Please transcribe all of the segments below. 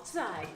outside.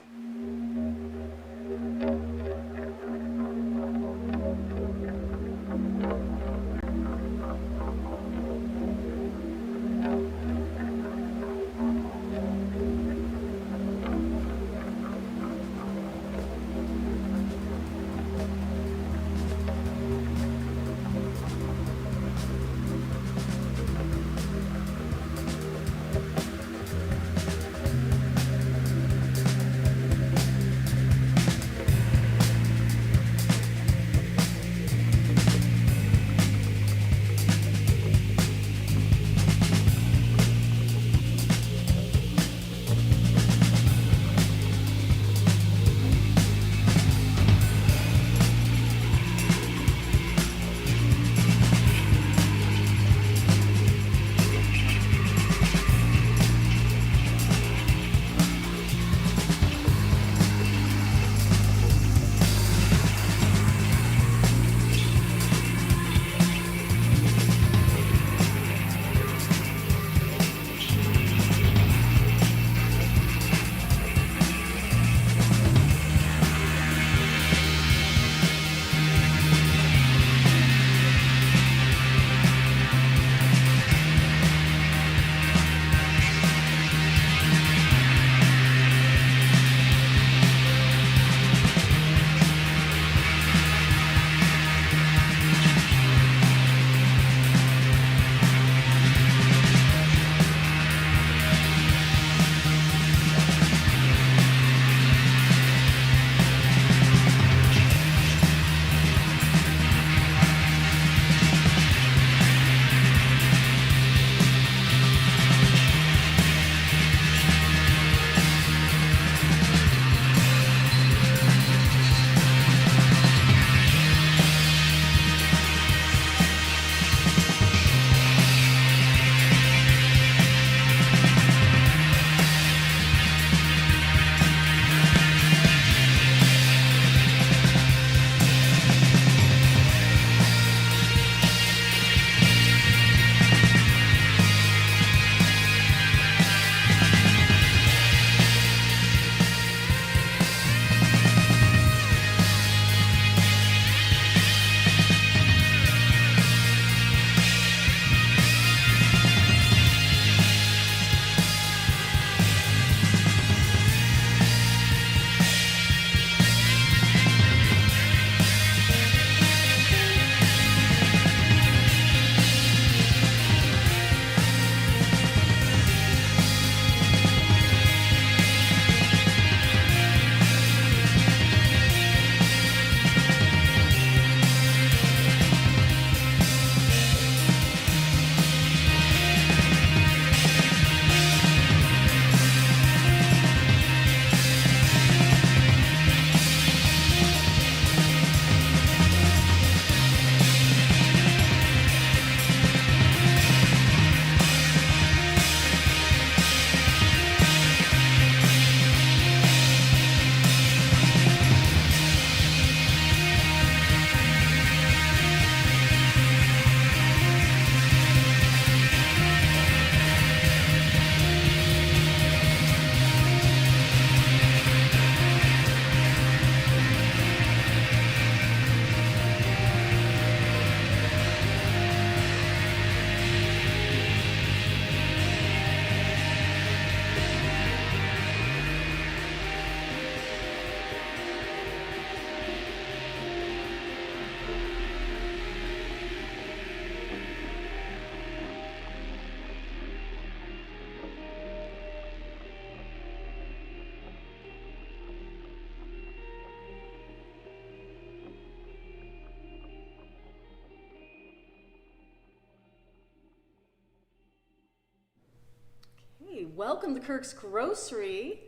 Welcome to Kirks Grocery.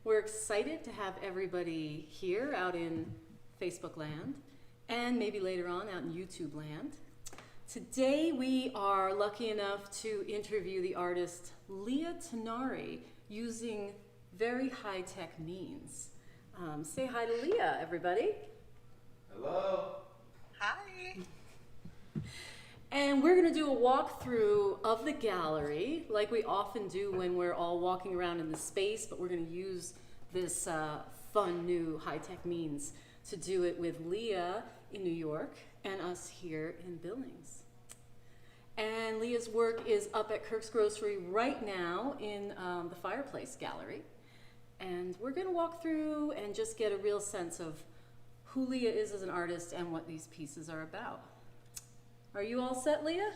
We're excited to have everybody here out in Facebook land and maybe later on out in YouTube land. Today we are lucky enough to interview the artist Leah Tinari using very high-tech means. Say hi to Leah, everybody. Hello. Hi. And we're going to do a walkthrough of the gallery like we often do when we're all walking around in the space, but we're going to use this fun new high-tech means to do it with Leah in New York and us here in Billings. And Leah's work is up at Kirks Grocery right now in the Fireplace Gallery. And we're going to walk through and just get a real sense of who Leah is as an artist and what these pieces are about. Are you all set, Leah?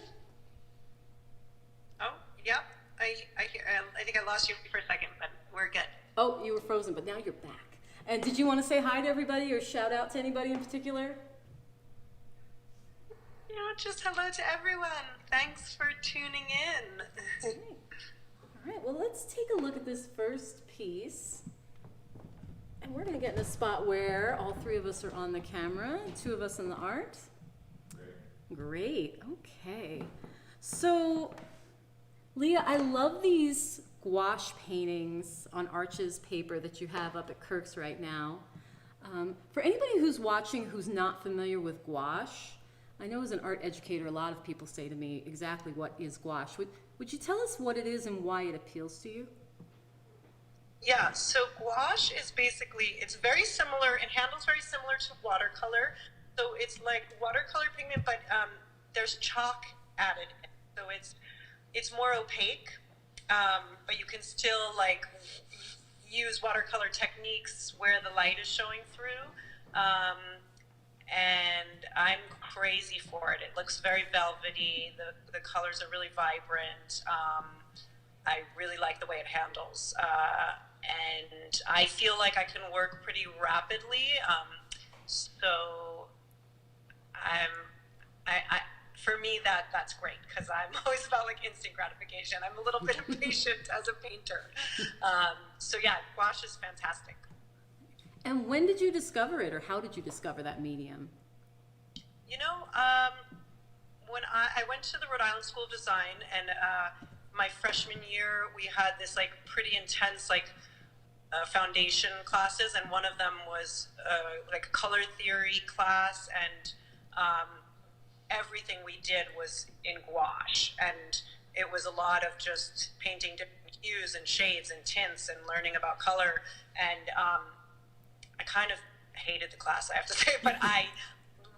Oh, yeah. I think I lost you for a second, but we're good. Oh, you were frozen, but now you're back. And did you want to say hi to everybody or shout out to anybody in particular? You know, just hello to everyone. Thanks for tuning in. Okay. All right, well, let's take a look at this first piece. And we're going to get in a spot where all three of us are on the camera, two of us in the art. Great, okay. So, Leah, I love these gouache paintings on Arches paper that you have up at Kirks right now. For anybody who's watching who's not familiar with gouache, I know as an art educator, a lot of people say to me exactly what is gouache. Would you tell us what it is and why it appeals to you? Yeah, so gouache is basically, it's very similar, it handles very similar to watercolor. So it's like watercolor pigment, but there's chalk added. So it's more opaque, but you can still like use watercolor techniques where the light is showing through. And I'm crazy for it. It looks very velvety. The colors are really vibrant. I really like the way it handles. And I feel like I can work pretty rapidly. So for me, that's great because I'm always about like instant gratification. I'm a little bit impatient as a painter. So yeah, gouache is fantastic. And when did you discover it, or how did you discover that medium? You know, when I went to the Rhode Island School of Design, and my freshman year, we had this like pretty intense like foundation classes, and one of them was like a color theory class, and everything we did was in gouache, and it was a lot of just painting different hues and shades and tints and learning about color, and I kind of hated the class, I have to say, but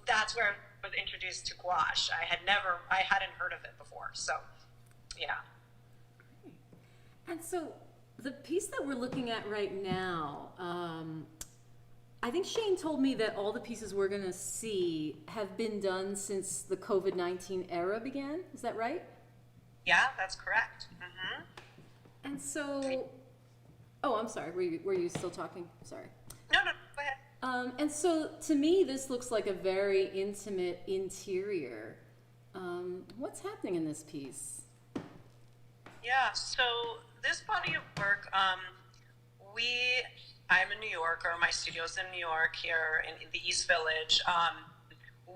that's where I was introduced to gouache. I hadn't heard of it before, so yeah. And so the piece that we're looking at right now, I think Shane told me that all the pieces we're going to see have been done since the COVID-19 era began. Is that right? Yeah, that's correct. Mm-hmm. And so, oh, I'm sorry. Were you still talking? Sorry. No, go ahead. And so to me, this looks like a very intimate interior. What's happening in this piece? Yeah, so this body of work, I'm in New York, or my studio's in New York here in the East Village.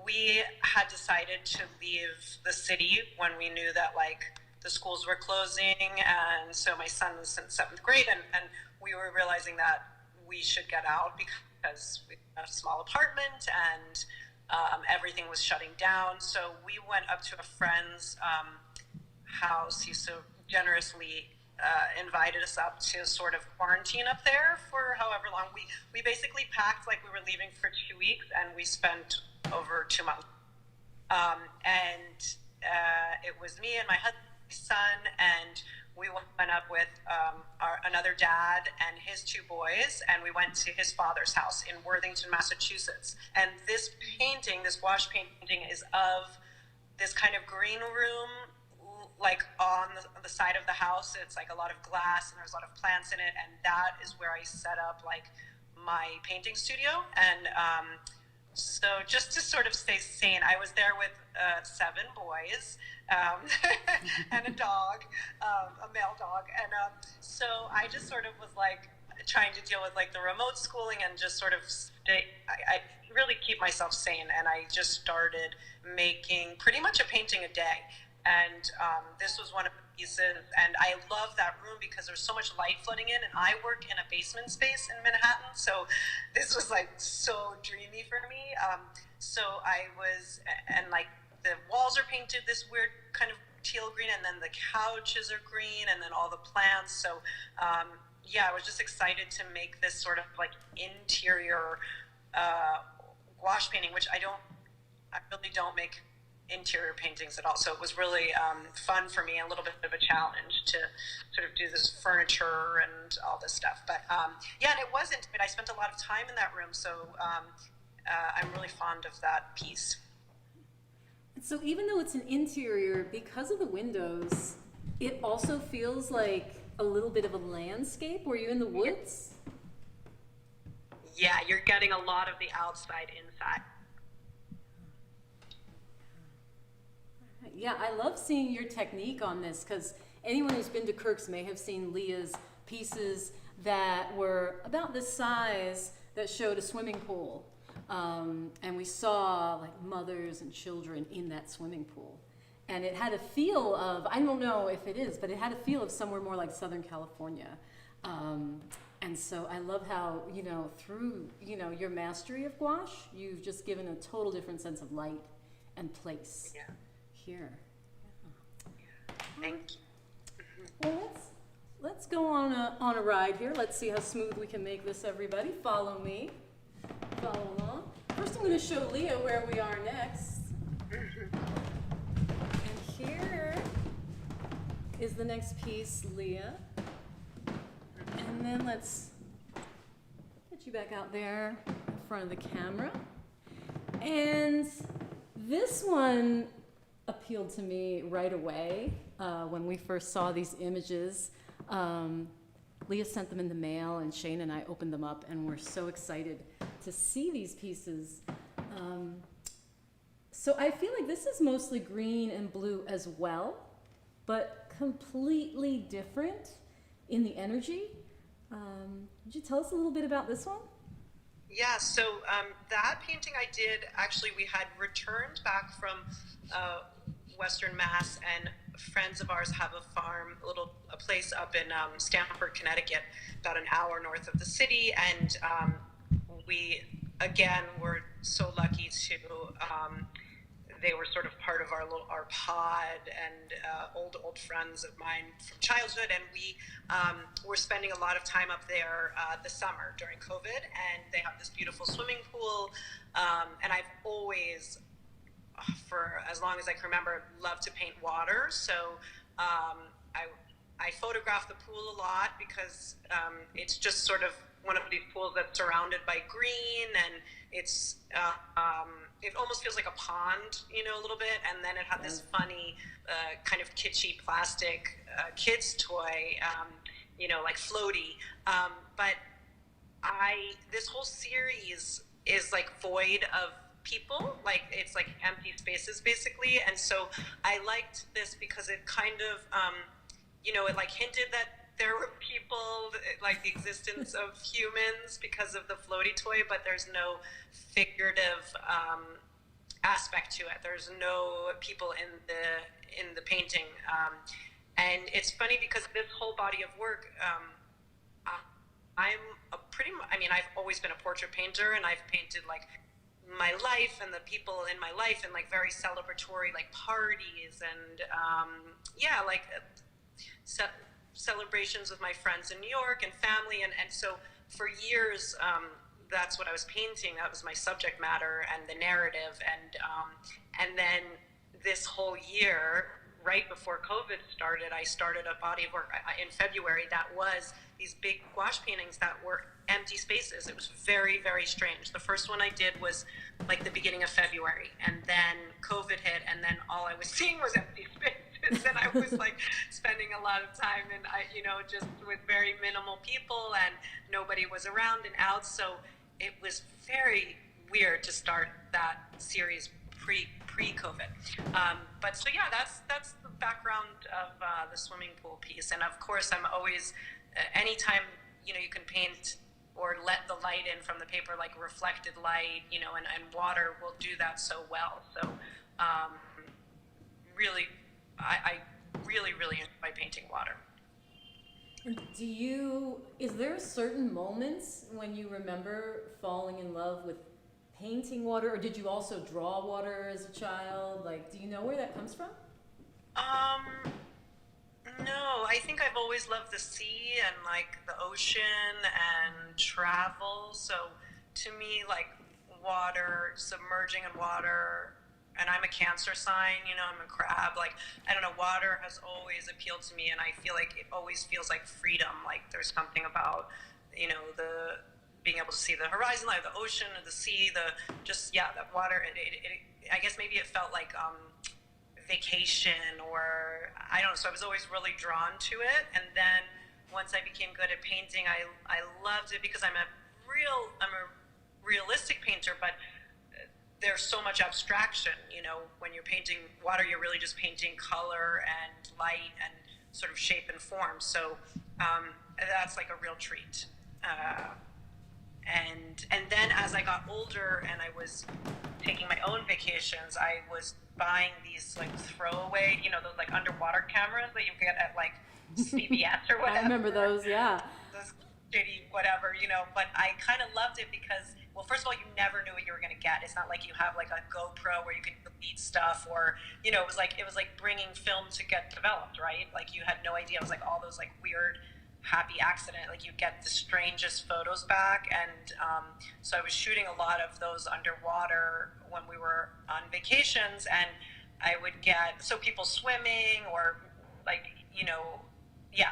We had decided to leave the city when we knew that like the schools were closing, and so my son was in 7th grade, and we were realizing that we should get out because we had a small apartment and everything was shutting down. So we went up to a friend's house. He so generously invited us up to sort of quarantine up there for however long. We basically packed like we were leaving for 2 weeks, and we spent over 2 months. And it was me and my husband, my son, and we went up with another dad and his 2 boys, and we went to his father's house in Worthington, Massachusetts. And this painting, this gouache painting, is of this kind of green room, like on the side of the house. It's like a lot of glass, and there's a lot of plants in it, and that is where I set up like my painting studio. And so just to sort of stay sane, I was there with 7 boys and a dog, a male dog, and so I just sort of was like trying to deal with like the remote schooling and just sort of I really keep myself sane, and I just started making pretty much a painting a day. And this was one of the pieces, and I love that room because there's so much light flooding in, and I work in a basement space in Manhattan, so this was like so dreamy for me. So I was, and like the walls are painted this weird kind of teal green, and then the couches are green, and then all the plants. So yeah, I was just excited to make this sort of like interior gouache painting, which I really don't make interior paintings at all. So it was really fun for me, a little bit of a challenge to sort of do this furniture and all this stuff. But yeah, and it wasn't, but I spent a lot of time in that room. So I'm really fond of that piece. So even though it's an interior, because of the windows, it also feels like a little bit of a landscape. Were you in the woods? Yeah, you're getting a lot of the outside inside. Yeah, I love seeing your technique on this because anyone who's been to Kirks may have seen Leah's pieces that were about this size that showed a swimming pool. And we saw like mothers and children in that swimming pool. And it had a feel of, I don't know if it is, but it had a feel of somewhere more like Southern California. And so I love how, through, your mastery of gouache, you've just given a total different sense of light and place here. Yeah. Thank you. Well, let's go on a ride here. Let's see how smooth we can make this, everybody. Follow me. Follow along. First, I'm going to show Leah where we are next. And here is the next piece, Leah. And then let's get you back out there in front of the camera. And this one appealed to me right away when we first saw these images. Leah sent them in the mail, and Shane and I opened them up, and we're so excited to see these pieces. So I feel like this is mostly green and blue as well, but completely different in the energy. Would you tell us a little bit about this one? Yeah, so that painting I did, actually we had returned back from Western Mass, and friends of ours have a farm, a place up in Stamford, Connecticut, about an hour north of the city, and we, again, were so lucky to, they were sort of part of our pod, and old friends of mine from childhood, and we were spending a lot of time up there this summer during COVID, and they have this beautiful swimming pool, and I've always, for as long as I can remember, loved to paint water, so I photograph the pool a lot because it's just sort of one of these pools that's surrounded by green, and it's it almost feels like a pond, a little bit, and then it had this funny kind of kitschy plastic kids toy, like floaty. But this whole series is like void of people, like it's like empty spaces basically, and so I liked this because it kind of it like hinted that there were people, like the existence of humans because of the floaty toy, but there's no figurative aspect to it. There's no people in the painting, and it's funny because this whole body of work, I've always been a portrait painter, and I've painted like my life and the people in my life, and like very celebratory like parties, and celebrations with my friends in New York and family, and so for years that's what I was painting. That was my subject matter and the narrative, and then this whole year, right before COVID started, I started a body of work in February that was these big gouache paintings that were empty spaces. It was very, very strange. The first one I did was like the beginning of February, and then COVID hit, and then all I was seeing was empty spaces, and I was like spending a lot of time and just with very minimal people, and nobody was around and out, so it was very weird to start that series pre-COVID. But so yeah, that's the background of the swimming pool piece, and of course I'm always, anytime you can paint or let the light in from the paper, like reflected light, and water will do that so well. So really, I really, really enjoy painting water. Is there certain moments when you remember falling in love with painting water, or did you also draw water as a child? Like, do you know where that comes from? No, I think I've always loved the sea and like the ocean and travel. So to me, like water, submerging in water, and I'm a Cancer sign, I'm a crab. Like, I don't know, water has always appealed to me, and I feel like it always feels like freedom. Like, there's something about, the being able to see the horizon, like the ocean, or the sea, the water. I guess maybe it felt like, vacation, or I don't know. So I was always really drawn to it. And then once I became good at painting, I loved it because I'm a realistic painter, but there's so much abstraction. When you're painting water, you're really just painting color and light and sort of shape and form. So that's like a real treat. And then as I got older and I was taking my own vacations, I was buying these like throwaway, those like underwater cameras that you get at like CBS or whatever. I remember those, yeah. Those shitty whatever, but I kind of loved it because, well, first of all, you never knew what you were going to get. It's not like you have like a GoPro where you can delete stuff, or it was like bringing film to get developed, right? Like you had no idea. It was like all those like weird happy accident, like you get the strangest photos back. And so I was shooting a lot of those underwater when we were on vacations, and I would get people swimming or like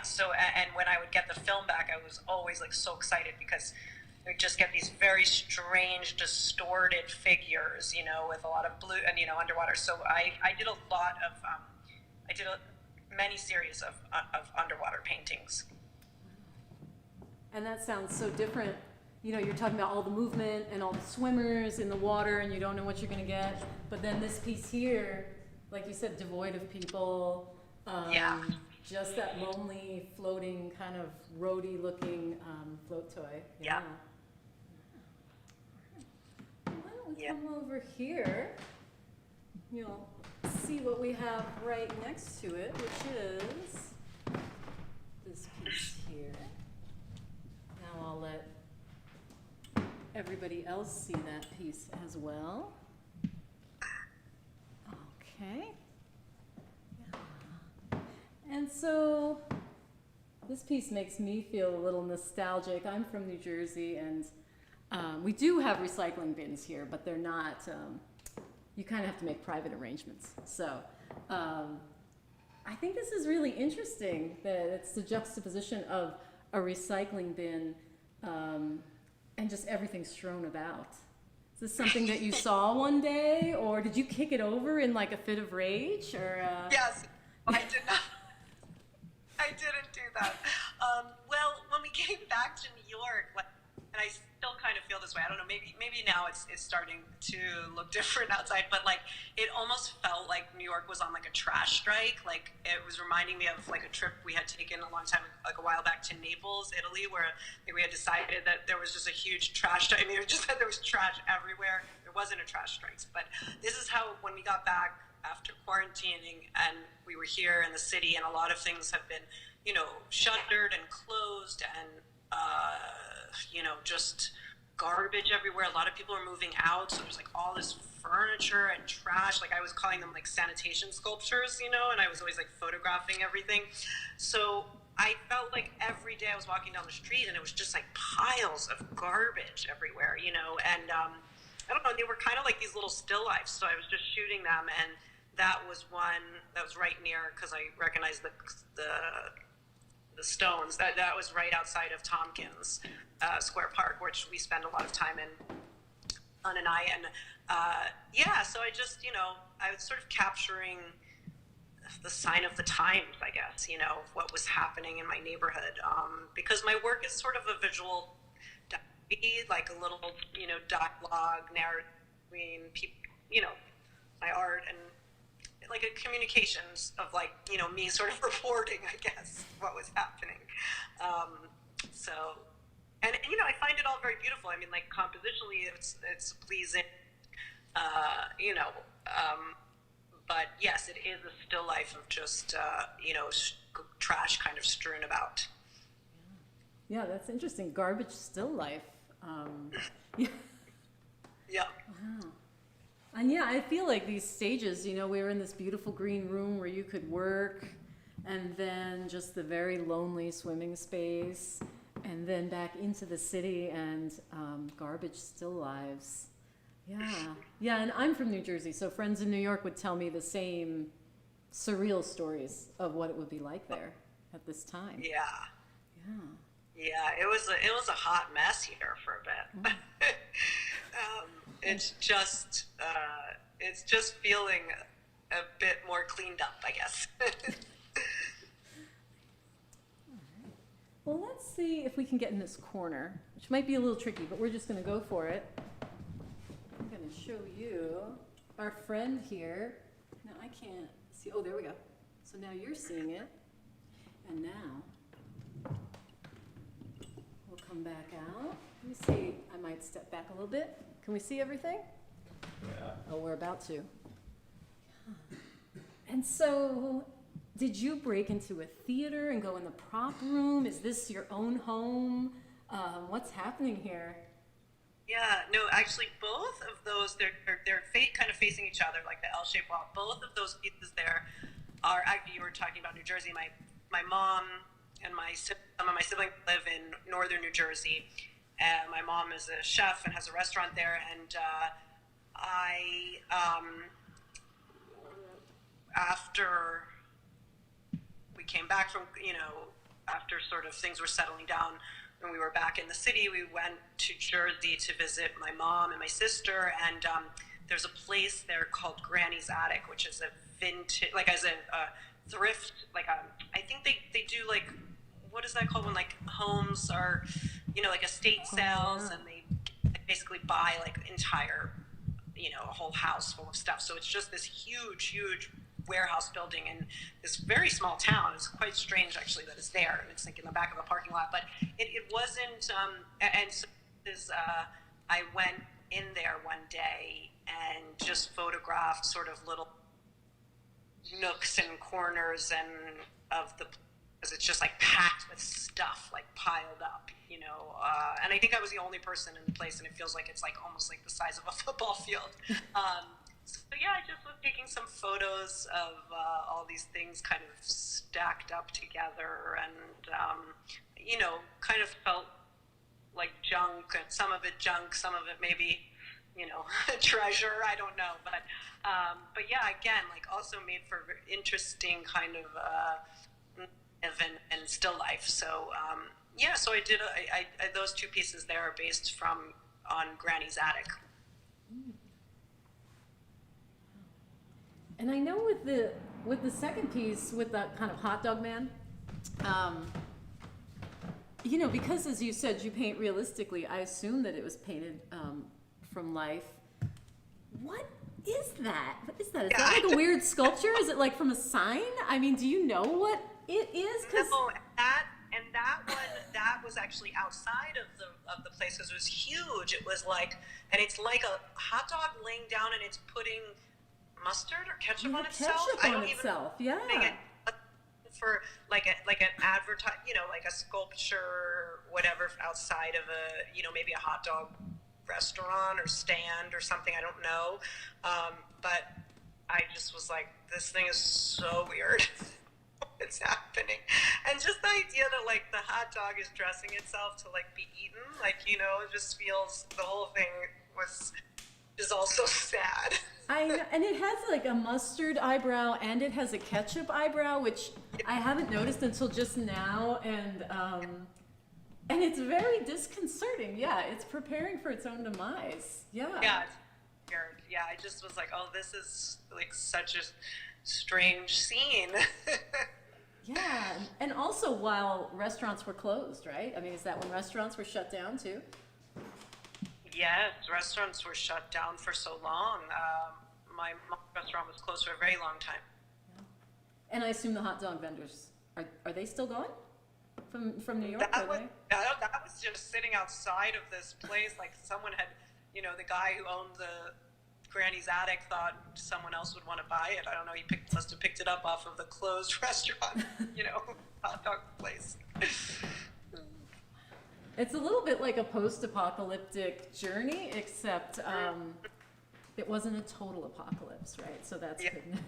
so and when I would get the film back, I was always like so excited because we just get these very strange distorted figures, with a lot of blue and underwater. So I did a lot of many series of underwater paintings. And that sounds so different. You're talking about all the movement and all the swimmers in the water, and you don't know what you're going to get. But then this piece here, like you said, devoid of people. Just that lonely, floating, kind of roadie looking float toy. Yeah. Why don't we come over here? You'll see what we have right next to it, which is this piece here. Now I'll let everybody else see that piece as well. Okay. And so this piece makes me feel a little nostalgic. I'm from New Jersey, and we do have recycling bins here, but they're not, you kind of have to make private arrangements. So I think this is really interesting that it's the juxtaposition of a recycling bin and just everything strewn about. Is this something that you saw one day, or did you kick it over in like a fit of rage? Or Yes, I did not. I didn't do that. Well, when we came back to New York, and I still kind of feel this way. I don't know. Maybe now it's starting to look different outside, but like it almost felt like New York was on like a trash strike. Like it was reminding me of like a trip we had taken a long time, like a while back, to Naples, Italy, where we had decided that there was just a huge trash. I mean, it just that there was trash everywhere. There wasn't a trash strike, but this is how when we got back after quarantining and we were here in the city, and a lot of things have been, shuttered and closed, and just garbage everywhere. A lot of people are moving out, so there's like all this furniture and trash. Like I was calling them like sanitation sculptures, and I was always like photographing everything. So I felt like every day I was walking down the street and it was just like piles of garbage everywhere, and I don't know, they were kind of like these little still lifes. So I was just shooting them, and that was one that was right near, because I recognized the stones, that was right outside of Tompkins Square Park, which we spend a lot of time in, Ann and I. And so I just, I was sort of capturing the sign of the times, I guess, what was happening in my neighborhood, because my work is sort of a visual diary, like a little, dialogue narrative between people, my art, and like a communications of like, me sort of reporting, I guess, what was happening. And I find it all very beautiful. I mean, like compositionally, it's pleasing, but yes, it is a still life of just, trash kind of strewn about. Yeah, that's interesting. Garbage still life. Yeah. Yeah. Wow. And yeah, I feel like these stages, we were in this beautiful green room where you could work, and then just the very lonely swimming space, and then back into the city and garbage still lives. Yeah, and I'm from New Jersey, so friends in New York would tell me the same surreal stories of what it would be like there at this time. Yeah. Yeah. Yeah, it was a hot mess here for a bit. It's just feeling a bit more cleaned up, I guess. Well, let's see if we can get in this corner, which might be a little tricky, but we're just going to go for it. I'm going to show you our friend here. Now I can't see. Oh, there we go. So now you're seeing it. And now we'll come back out. Let me see. I might step back a little bit. Can we see everything? Yeah. Oh, we're about to. And so, did you break into a theater and go in the prop room? Is this your own home? What's happening here? Yeah, no, actually, both of those they're kind of facing each other, like the L-shaped wall. Both of those pieces there are actually, you were talking about New Jersey. My mom and some of my siblings live in northern New Jersey, and my mom is a chef and has a restaurant there. And after we came back from, after sort of things were settling down, when we were back in the city, we went to Jersey to visit my mom and my sister, and there's a place there called Granny's Attic, which is a vintage, like as a thrift, like I think they do like, what is that called when like homes are, like estate sales, and they basically buy like entire, a whole house full of stuff. So it's just this huge warehouse building in this very small town. It's quite strange actually that it's there. It's like in the back of a parking lot, but it wasn't, and so I went in there one day and just photographed sort of little nooks and corners and because it's just like packed with stuff, like piled up, and I think I was the only person in the place, and it feels like it's like almost like the size of a football field. So yeah, I just was taking some photos of all these things kind of stacked up together, and kind of felt like junk, and some of it junk, some of it maybe, treasure. I don't know, but yeah, again, like also made for interesting kind of event and still life. So yeah, so I did I those two pieces there are based on Granny's Attic. And I know with the second piece, with that kind of hot dog man, because as you said, you paint realistically, I assume that it was painted from life. What is that? What is that? Is that like a weird sculpture? Is it like from a sign? I mean, do you know what it is? No, that was actually outside of the place, because it was huge. It was like, and it's like a hot dog laying down, and it's putting mustard or ketchup on itself. Yeah. For like an advertise, like a sculpture, whatever, outside of a, maybe a hot dog restaurant or stand or something. I don't know, but I just was like, this thing is so weird. What's happening? And just the idea that like the hot dog is dressing itself to like be eaten, like, it just feels, the whole thing is also sad. I know, and it has like a mustard eyebrow and it has a ketchup eyebrow, which I haven't noticed until just now, and it's very disconcerting. Yeah, it's preparing for its own demise. Yeah. Yeah, it's weird. Yeah, I just was like, oh, this is like such a strange scene. Yeah, and also while restaurants were closed, right? I mean, is that when restaurants were shut down too? Yes, restaurants were shut down for so long. My mom's restaurant was closed for a very long time. Yeah. And I assume the hot dog vendors, are they still going from New York? That was just sitting outside of this place. Like someone had, the guy who owned the Granny's Attic thought someone else would want to buy it. I don't know. He must have picked it up off of the closed restaurant, hot dog place. It's a little bit like a post-apocalyptic journey, except it wasn't a total apocalypse, right? So that's good news.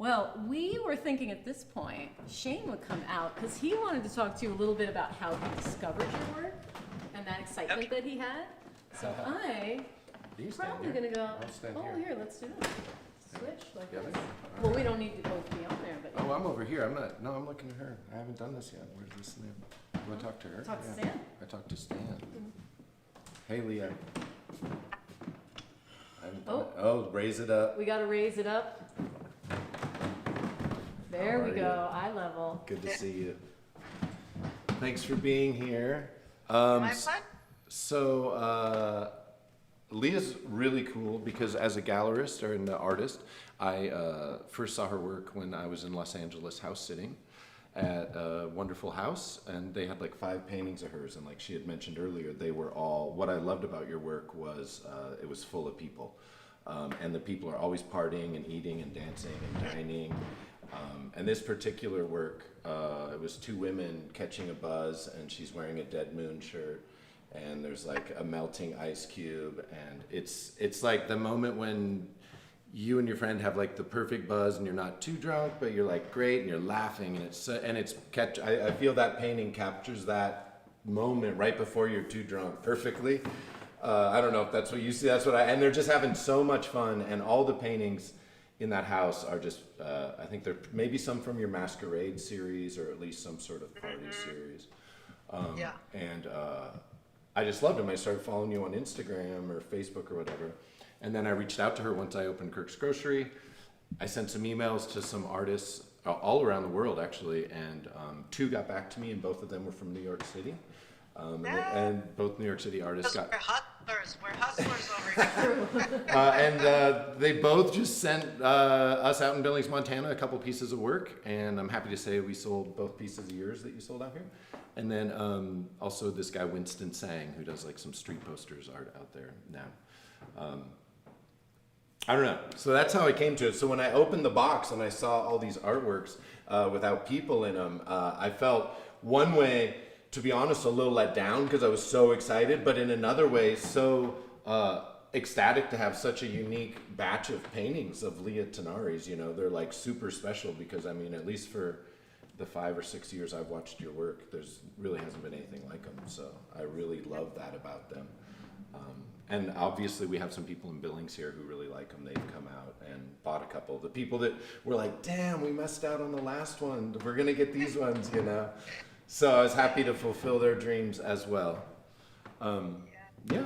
Well, we were thinking at this point, Shane would come out because he wanted to talk to you a little bit about how he discovered your work and that excitement that he had. So I'm probably going to go, here, let's do this. Switch like this. Well, we don't need to both be on there, but. Oh, I'm over here. I'm looking at her. I haven't done this yet. Where's this live? Do I talk to her? Talk to Stan. I talked to Stan. Hey, Leah. I haven't done it. Oh, raise it up. We got to raise it up. There we go. Eye level. Good to see you. Thanks for being here. My fun. So, Leah's really cool because as a gallerist or an artist, I first saw her work when I was in Los Angeles house sitting at a wonderful house, and they had like 5 paintings of hers, and like she had mentioned earlier, they were all, what I loved about your work was it was full of people. And the people are always partying and eating and dancing and dining. And this particular work, it was 2 women catching a buzz, and she's wearing a Dead Moon shirt, and there's like a melting ice cube, and it's like the moment when you and your friend have like the perfect buzz, and you're not too drunk, but you're like great, and you're laughing, and I feel that painting captures that moment right before you're too drunk perfectly. I don't know if that's what you see. And they're just having so much fun, and all the paintings in that house are just, I think they're maybe some from your Masquerade series, or at least some sort of party series. And I just loved them. I started following you on Instagram or Facebook or whatever. And then I reached out to her once I opened Kirks Grocery. I sent some emails to some artists all around the world, actually, and 2 got back to me, and both of them were from New York City. And both New York City artists got. We're hustlers over here. And they both just sent us out in Billings, Montana, a couple pieces of work, and I'm happy to say we sold both pieces of yours that you sold out here. And then also this guy Winston Sang, who does like some street posters art out there now. I don't know. So that's how I came to it. So when I opened the box and I saw all these artworks without people in them, I felt one way, to be honest, a little let down because I was so excited, but in another way, so ecstatic to have such a unique batch of paintings of Leah Tinari's. You know, they're like super special because, I mean, at least for the 5 or 6 years I've watched your work, there's really hasn't been anything like them. So I really love that about them. And obviously we have some people in Billings here who really like them. They've come out and bought a couple. The people that were like, damn, we missed out on the last one. We're going to get these ones, you know. So I was happy to fulfill their dreams as well. Yeah.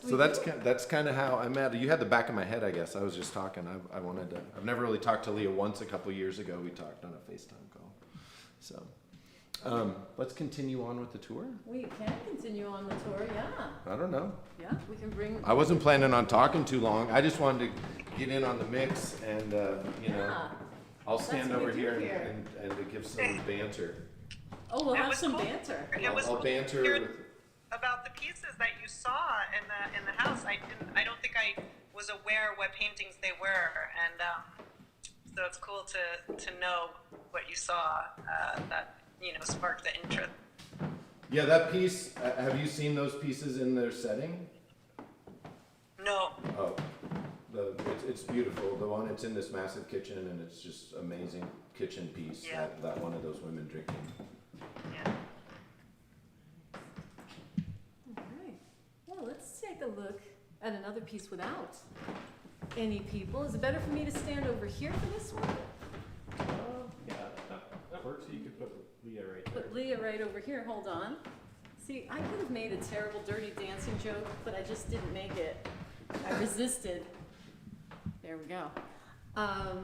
So that's kind of how I met. You had the back of my head, I guess. I was just talking. I've never really talked to Leah once. A couple years ago, we talked on a FaceTime call. So let's continue on with the tour. We can continue on the tour, yeah. I don't know. Yeah, we can bring. I wasn't planning on talking too long. I just wanted to get in on the mix, and I'll stand over here and to give some banter. Oh, we'll have some banter. I'll banter about the pieces that you saw in the house. I don't think I was aware what paintings they were, and so it's cool to know what you saw that sparked the interest. Yeah, that piece. Have you seen those pieces in their setting? No. Oh, it's beautiful. The one, it's in this massive kitchen, and it's just amazing kitchen piece. Yeah. That one of those women drinking. Yeah. All right. Well, let's take a look at another piece without any people. Is it better for me to stand over here for this one? Yeah, that works. You could put Leah right there. Put Leah right over here. Hold on. See, I could have made a terrible dirty dancing joke, but I just didn't make it. I resisted. There we go. All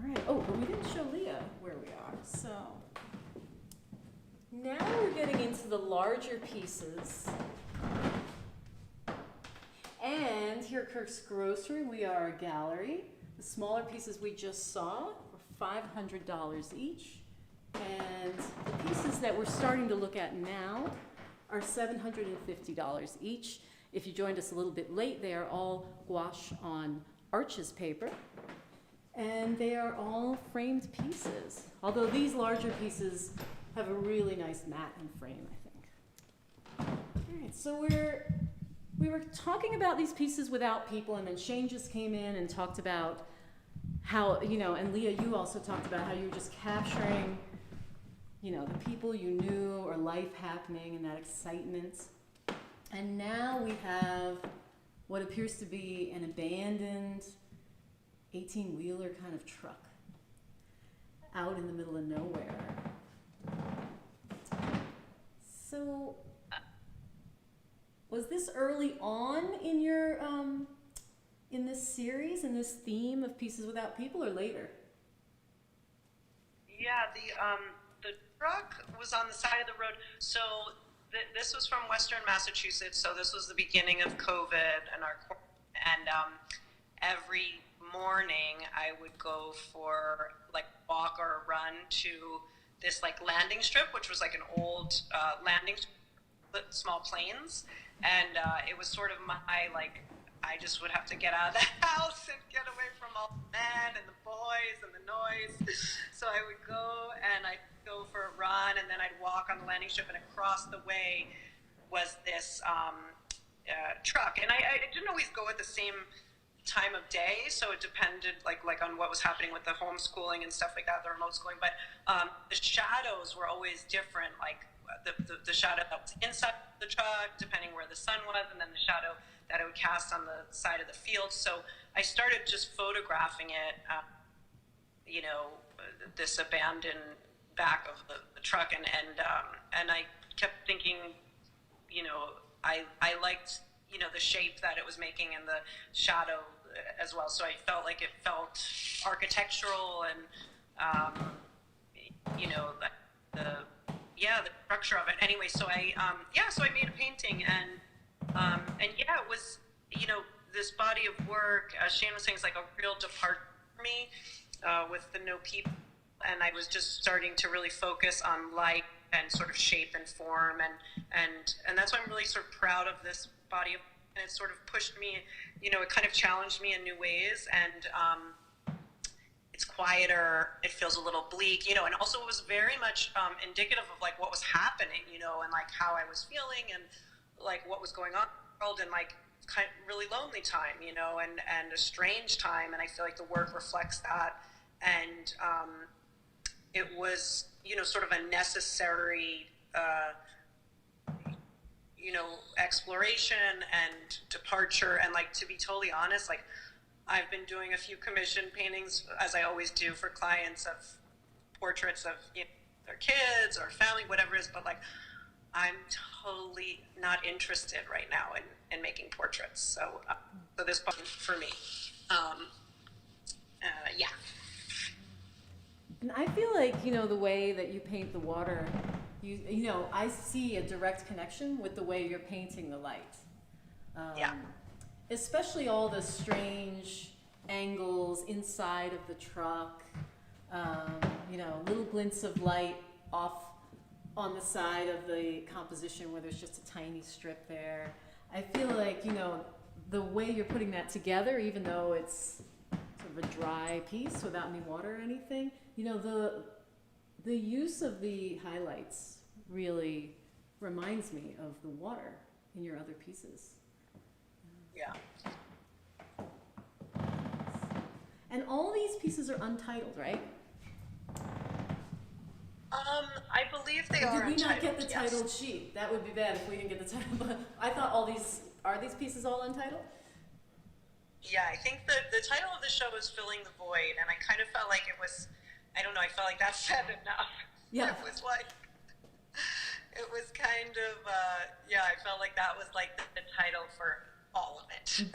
right. Oh, but we didn't show Leah where we are. So now we're getting into the larger pieces. And here at Kirks Grocery, we are a gallery. The smaller pieces we just saw were $500 each. And the pieces that we're starting to look at now are $750 each. If you joined us a little bit late, they are all gouache on Arches paper. And they are all framed pieces. Although these larger pieces have a really nice mat and frame, I think. All right, so we were talking about these pieces without people, and then Shane just came in and talked about how, you know, and Leah, you also talked about how you were just capturing, you know, the people you knew or life happening and that excitement. And now we have what appears to be an abandoned 18-wheeler kind of truck out in the middle of nowhere. So, was this early on in your, in this series, in this theme of Pieces Without People, or later? Yeah, the truck was on the side of the road. So this was from Western Massachusetts. So this was the beginning of COVID and every morning I would go for like walk or a run to this like landing strip, which was like an old landing strip with small planes, and it was sort of my like, I just would have to get out of the house and get away from all the men and the boys and the noise. So I would go and I'd go for a run, and then I'd walk on the landing strip, and across the way was this truck. And I didn't always go at the same time of day, so it depended like on what was happening with the homeschooling and stuff like that, the remote schooling. But the shadows were always different, like the shadow that was inside the truck, depending where the sun was, and then the shadow that it would cast on the side of the field. So I started just photographing it, you know, this abandoned back of the truck, and I kept thinking, you know, I liked, you know, the shape that it was making and the shadow as well. So I felt like it felt architectural, and you know, the structure of it. Anyway, so I made a painting, and yeah, it was, you know, this body of work, as Shane was saying, is like a real departure for me with the No People, and I was just starting to really focus on light and sort of shape and form, and that's why I'm really sort of proud of this body of, and it sort of pushed me, you know, it kind of challenged me in new ways, and it's quieter, it feels a little bleak, you know, and also it was very much indicative of like what was happening, you know, and like how I was feeling, and like what was going on in the world, and like kind of really lonely time, you know, and a strange time, and I feel like the work reflects that, and it was, you know, sort of a necessary you know, exploration and departure. And like, to be totally honest, like I've been doing a few commission paintings, as I always do, for clients, of portraits of, you know, their kids or family, whatever it is, but like I'm totally not interested right now in making portraits. So so this book for me, yeah. And I feel like, you know, the way that you paint the water, you know, I see a direct connection with the way you're painting the light. Yeah. Especially all the strange angles inside of the truck, you know, little glints of light off on the side of the composition where there's just a tiny strip there. I feel like, you know, the way you're putting that together, even though it's sort of a dry piece without any water or anything, you know, the use of the highlights really reminds me of the water in your other pieces. Yeah. And all these pieces are untitled, right? I believe they Or are did we not get untitled, the yes. titled sheet? That would be bad if we didn't get the title. But I thought are these pieces all untitled? Yeah, I think the title of the show was Filling the Void, and I kind of felt like it was, I don't know, I felt like that said enough. Yeah. It was like, it was kind of, yeah, I felt like that was like the title for all of it.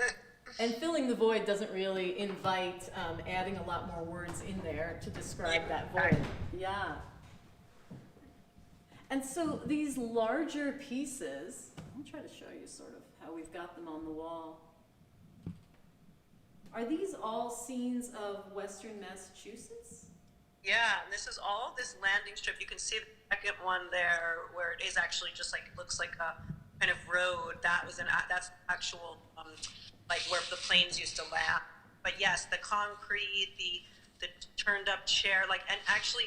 And filling the void doesn't really invite adding a lot more words in there to describe that void. Yeah. And so these larger pieces, I'll try to show you sort of how we've got them on the wall. Are these all scenes of Western Massachusetts? Yeah, and this is all this landing strip. You can see the second one there, where it is actually just like, looks like a kind of road. That was that's actual, like where the planes used to land. But yes, the concrete, the turned up chair, like, and actually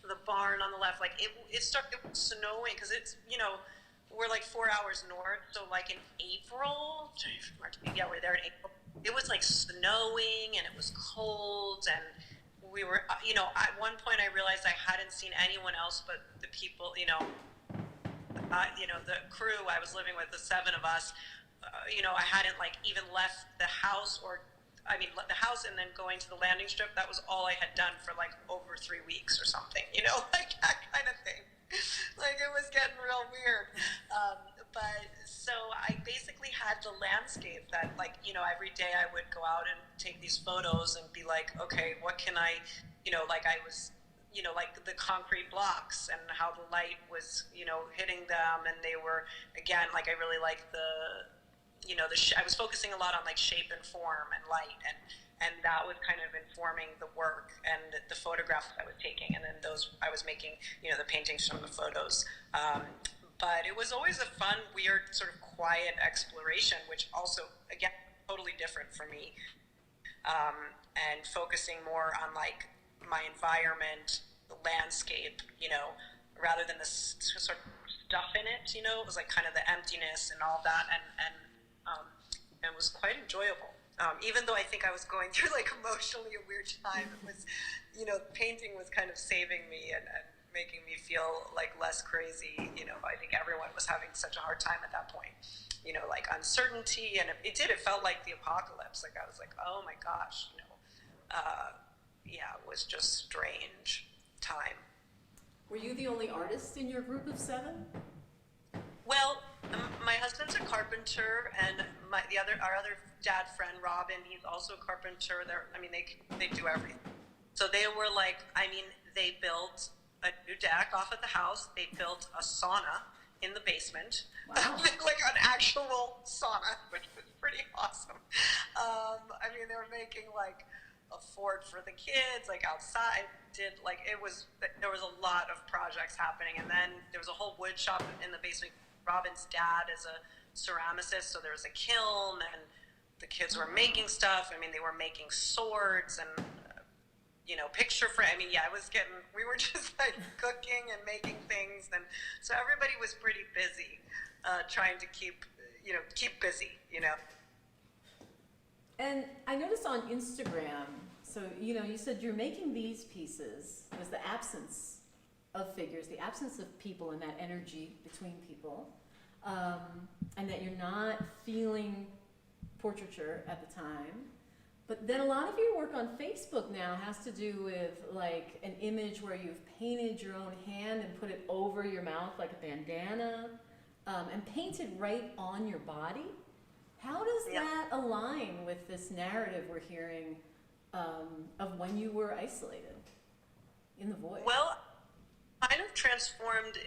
the barn on the left, like it was snowing, because it's, you know, we're like 4 hours north, so like in April, yeah, we're there in April. it was like snowing and it was cold, and we were, at one point I realized I hadn't seen anyone else but the people, the crew I was living with, the seven of us. I hadn't like even left the house, the house and then going to the landing strip. That was all I had done for like over 3 weeks or something, like that kind of thing. Like it was getting real weird. But so I basically had the landscape that every day I would go out and take these photos and be like, okay, what can I, I was, like the concrete blocks and how the light was, hitting them. And they were, again, like I really like I was focusing a lot on like shape and form and light, and that was kind of informing the work and the photographs I was taking, and then those I was making, the paintings from the photos. But it was always a fun, weird, sort of quiet exploration, which also, again, totally different for me, and focusing more on like my environment, the landscape, rather than the sort of stuff in it. It was like kind of the emptiness and all that, and it was quite enjoyable. Even though I think I was going through like emotionally a weird time, it was, painting was kind of saving me and making me feel like less crazy. I think everyone was having such a hard time at that point, like uncertainty, and it felt like the apocalypse. Like I was like, oh my gosh, it was just strange time. Were you the only artist in your group of 7? Well, my husband's a carpenter, and our other dad friend Robin, he's also a carpenter. They do everything. So they were like, they built a new deck off at the house. They built a sauna in the basement, wow. like an actual sauna, which was pretty awesome. They were making like a fort for the kids, like outside. There was a lot of projects happening, and then there was a whole wood shop in the basement. Robin's dad is a ceramicist, so there was a kiln, and the kids were making stuff. They were making swords and, picture frame. We were just like cooking and making things, and so everybody was pretty busy, trying to keep busy. And I noticed on Instagram, so, you said you're making these pieces. There's the absence of figures, the absence of people and that energy between people, and that you're not feeling portraiture at the time. But then a lot of your work on Facebook now has to do with like an image where you've painted your own hand and put it over your mouth like a bandana, and painted right on your body. How does that align with this narrative we're hearing of when you were isolated in the void? Well, kind of transformed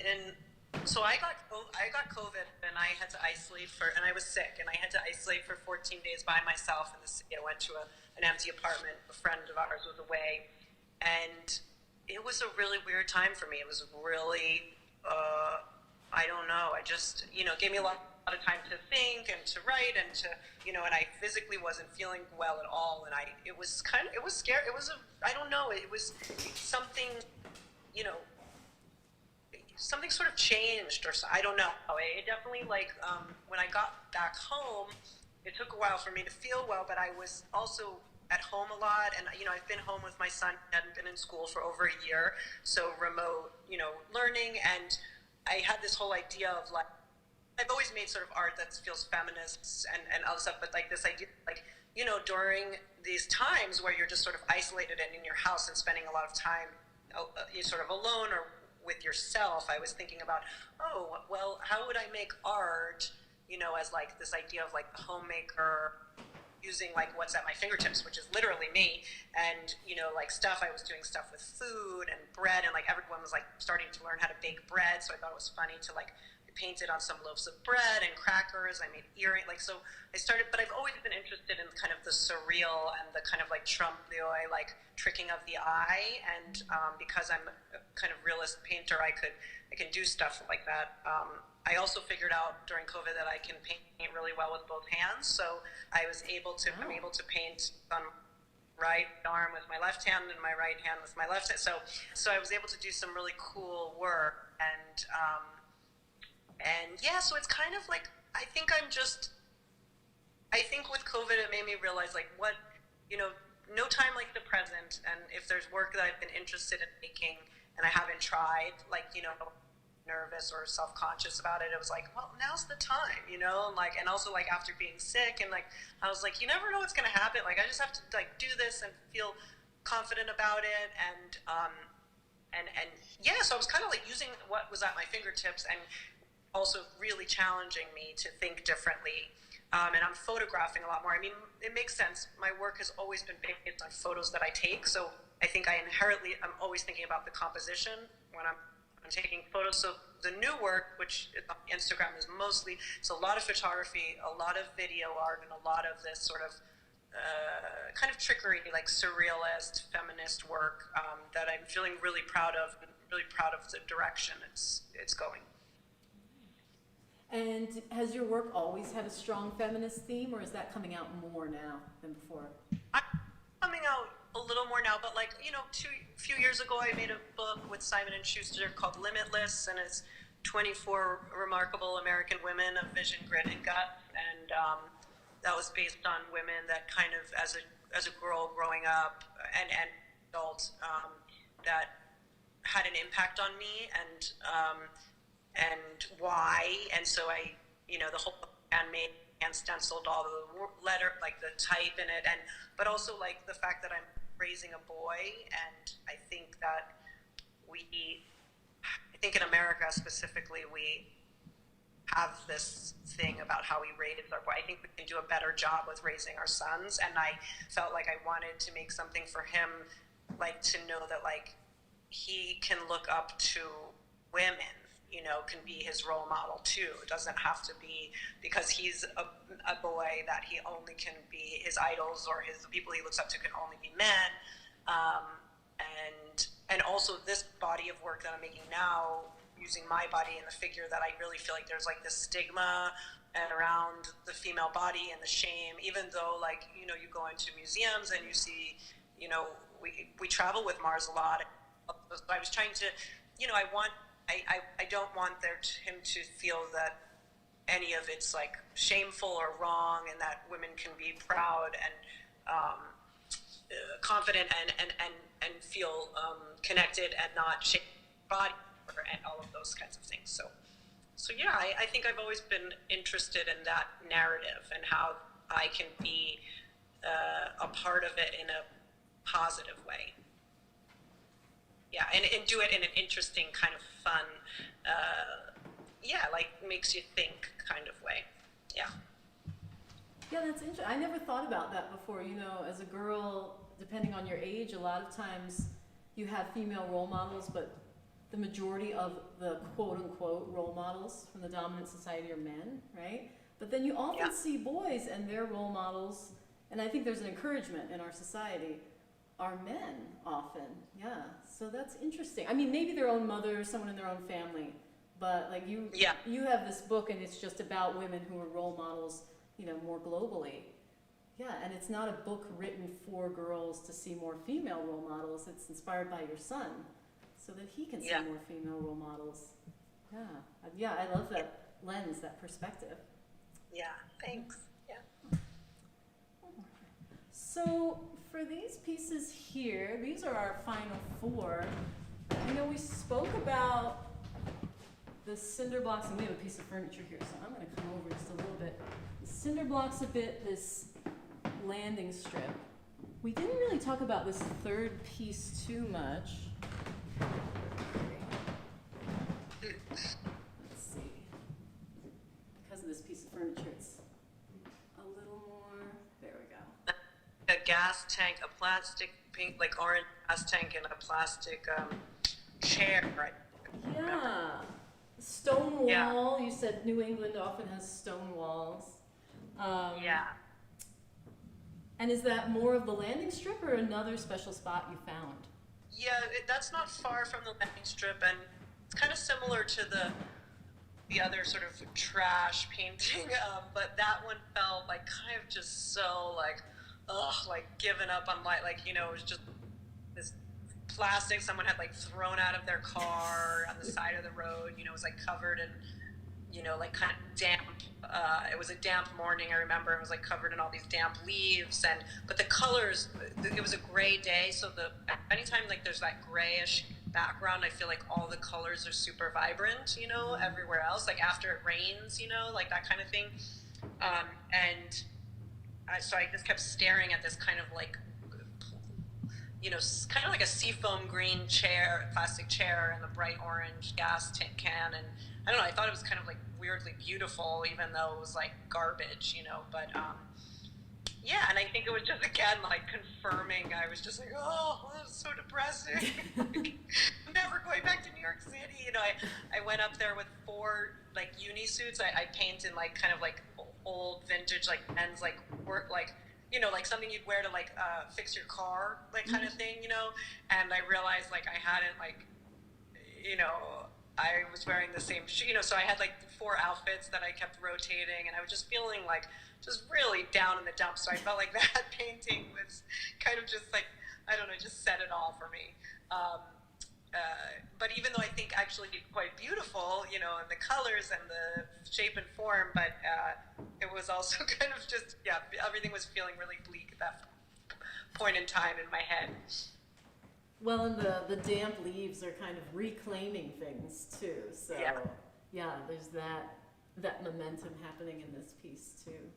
so I got COVID, and I had to isolate and I was sick, and I had to isolate for 14 days by myself in the city. I went to an empty apartment. A friend of ours was away, and it was a really weird time for me. It was really, I don't know, I just, gave me a lot of time to think and to write and to, and I physically wasn't feeling well at all, and it was scary. It was something, something sort of changed, or I don't know. It definitely, when I got back home, it took a while for me to feel well, but I was also at home a lot, and I've been home with my son. He hadn't been in school for over a year, so remote, learning, and I had this whole idea of like, I've always made sort of art that feels feminist and other stuff, but like this idea, like, during these times where you're just sort of isolated and in your house and spending a lot of time sort of alone or with yourself, I was thinking about, how would I make art, as like this idea of like the homemaker using like what's at my fingertips, which is literally me, and like I was doing stuff with food and bread, and like everyone was like starting to learn how to bake bread, so I thought it was funny to like painted on some loaves of bread and crackers. I made earrings, so I started, but I've always been interested in kind of the surreal and the kind of like trompe l'oeil, like tricking of the eye, and because I'm a kind of realist painter, I can do stuff like that. I also figured out during COVID that I can paint really well with both hands, so I'm able to paint on right arm with my left hand and my right hand with my left hand, so I was able to do some really cool work, and so it's kind of like, I I think with COVID, it made me realize like what, you know, no time like the present. And if there's work that I've been interested in making and I haven't tried, like, you know, nervous or self-conscious about it, it was like, well, now's the time, you know, and like, and also like after being sick and like, I was like, you never know what's going to happen. Like, I just have to like do this and feel confident about it. And yeah, so I was kind of like using what was at my fingertips and also really challenging me to think differently. And I'm photographing a lot more. I mean, it makes sense. My work has always been based on photos that I take. So I think I'm always thinking about the composition when I'm taking photos. So the new work, which on Instagram is mostly, it's a lot of photography, a lot of video art, and a lot of this sort of kind of trickery, like surrealist, feminist work that I'm feeling really proud of, and really proud of the direction it's going. And has your work always had a strong feminist theme, or is that coming out more now than before? I'm coming out a little more now, but like, you know, a few years ago I made a book with Simon & Schuster called Limitless, and it's 24 remarkable American women of vision, grit, and gut, and that was based on women that kind of, as a girl growing up and adult, that had an impact on me, and why. And so I, you know, the whole handmade and stenciled all the letter, like the type in it, but also like the fact that I'm raising a boy, and I think that I think in America specifically, we have this thing about how we raise our boy. I think we can do a better job with raising our sons, and I felt like I wanted to make something for him, like to know that like he can look up to women, you know, can be his role model too. It doesn't have to be because he's a boy that he only can be, his idols or the people he looks up to can only be men. And also this body of work that I'm making now, using my body and the figure, that I really feel like there's like this stigma and around the female body and the shame, even though like, you know, you go into museums and you see, you know, we travel with Mars a lot. So I was trying to, you know, I don't want him to feel that any of it's like shameful or wrong, and that women can be proud and confident and feel connected and not shame body and all of those kinds of things. So yeah, I think I've always been interested in that narrative and how I can be a part of it in a positive way. Yeah, and do it in an interesting kind of fun, like makes you think kind of way. Yeah. Yeah, that's interesting. I never thought about that before. You know, as a girl, depending on your age, a lot of times you have female role models, but the majority of the quote-unquote role models from the dominant society are men, right? But then you often see boys and their role models, and I think there's an encouragement in our society, are men often. Yeah, so that's interesting. I mean, maybe their own mother, someone in their own family, but like you have this book and it's just about women who are role models, you know, more globally. Yeah, and it's not a book written for girls to see more female role models. It's inspired by your son, so that he can see more female role models. Yeah, I love that lens, that perspective. Yeah, thanks. Yeah. So for these pieces here, these are our final four. I know we spoke about the cinder blocks, and we have a piece of furniture here, so I'm going to come over just a little bit. The cinder blocks a bit, this landing strip. We didn't really talk about this third piece too much. Let's see. Because of this piece of furniture, it's a little more. There we go. A gas tank, a plastic pink, like orange gas tank, and a plastic chair, right? Yeah. Stone wall. You said New England often has stone walls. And is that more of the landing strip or another special spot you found? Yeah, that's not far from the landing strip, and it's kind of similar to the other sort of trash painting, but that one felt like kind of just so like, like given up on light, like, you know, it was just this plastic someone had like thrown out of their car on the side of the road, you know, it was like covered in, like kind of damp. It was a damp morning. I remember it was like covered in all these damp leaves, but the colors. It was a gray day, so anytime like there's that grayish background, I feel like all the colors are super vibrant. Everywhere else, like after it rains, like that kind of thing. So I just kept staring at this kind of like, kind of like a seafoam green plastic chair, and the bright orange gas tin can, and I don't know, I thought it was kind of like weirdly beautiful, even though it was like garbage, but yeah, and I think it was just again like confirming. I was just like, oh, this is so depressing. I'm never going back to New York City. I went up there with 4 like uni suits. I paint in like kind of like old vintage like men's like work like like something you'd wear to like fix your car like kind of thing, and I realized like I hadn't like I was wearing the same shoe, so I had like 4 outfits that I kept rotating, and I was just feeling like just really down in the dumps. So I felt like that painting was kind of just like, I don't know, just set it all for me. But even though I think actually it's quite beautiful, and the colors and the shape and form, but it was also kind of just, everything was feeling really bleak at that point in time in my head. Well, and the damp leaves are kind of reclaiming things too. So yeah, there's that momentum happening in this piece too.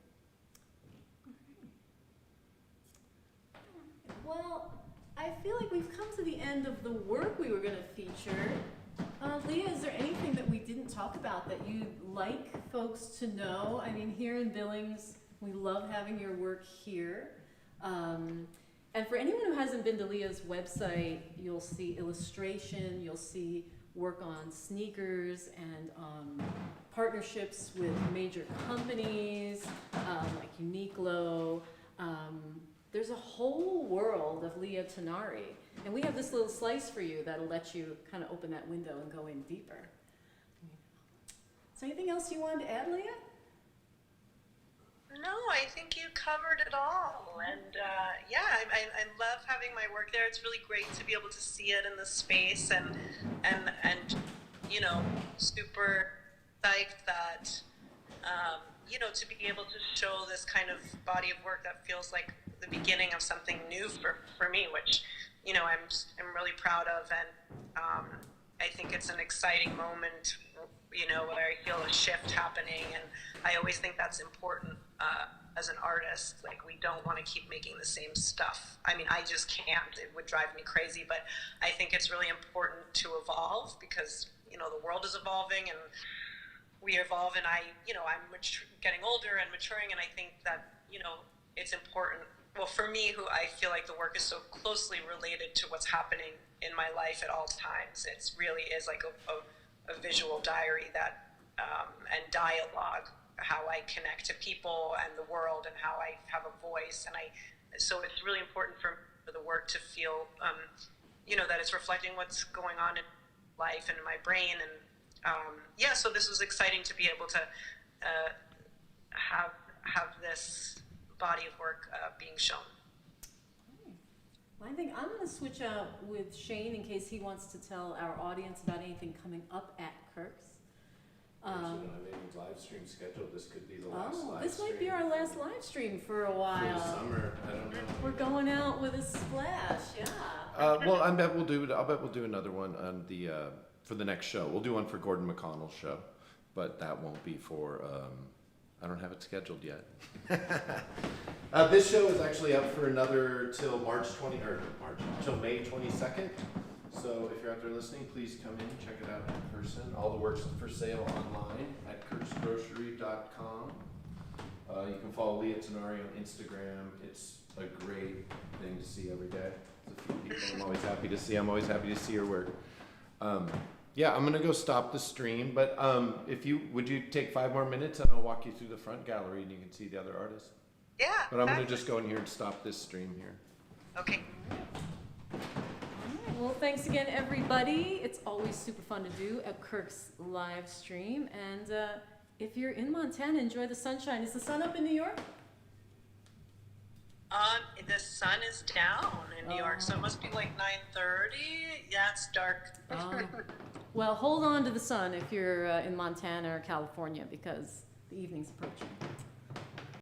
Well, I feel like we've come to the end of the work we were going to feature. Leah, is there anything that we didn't talk about that you'd like folks to know? I mean, here in Billings, we love having your work here. And for anyone who hasn't been to Leah's website, you'll see illustration, you'll see work on sneakers and partnerships with major companies like Uniqlo. There's a whole world of Leah Tinari. And we have this little slice for you that'll let you kind of open that window and go in deeper. Is there anything else you wanted to add, Leah? No, I think you covered it all. And I love having my work there. It's really great to be able to see it in the space and super psyched that, to be able to show this kind of body of work that feels like the beginning of something new for me, which, I'm really proud of. And I think it's an exciting moment, where I feel a shift happening. And I always think that's important as an artist. Like, we don't want to keep making the same stuff. I mean, I just can't. It would drive me crazy. But I think it's really important to evolve because, the world is evolving and we evolve. And I'm getting older and maturing. And I think that, it's important. Well, for me, who I feel like the work is so closely related to what's happening in my life at all times. It really is like a visual diary that and dialogue, how I connect to people and the world and how I have a voice. And so it's really important for the work to feel, that it's reflecting what's going on in life and in my brain. And so this was exciting to be able to have this body of work being shown. Well, I think I'm going to switch out with Shane in case he wants to tell our audience about anything coming up at Kirks. Actually, don't have any live stream scheduled. This could be the last live stream. This might be our last live stream for a while. For the summer, I don't know. We're going out with a splash, yeah. Well, I bet we'll do another one on the for the next show. We'll do one for Gordon McConnell's show, but that won't be for. I don't have it scheduled yet. This show is actually up for another till till May 22nd. So if you're out there listening, please come in, check it out in person. All the work's for sale online at kirksgrocery.com. You can follow Leah Tinari on Instagram. It's a great thing to see every day. There's a few people I'm always happy to see. I'm always happy to see her work. I'm gonna go stop the stream, but would you take 5 more minutes and I'll walk you through the front gallery and you can see the other artists? Yeah. But I'm gonna just go in here and stop this stream here. Okay. Well, thanks again, everybody. It's always super fun to do a Kirks live stream. And if you're in Montana, enjoy the sunshine. Is the sun up in New York? The sun is down in New York, so it must be like 9:30. Yeah, it's dark. Well, hold on to the sun if you're in Montana or California because the evening's approaching.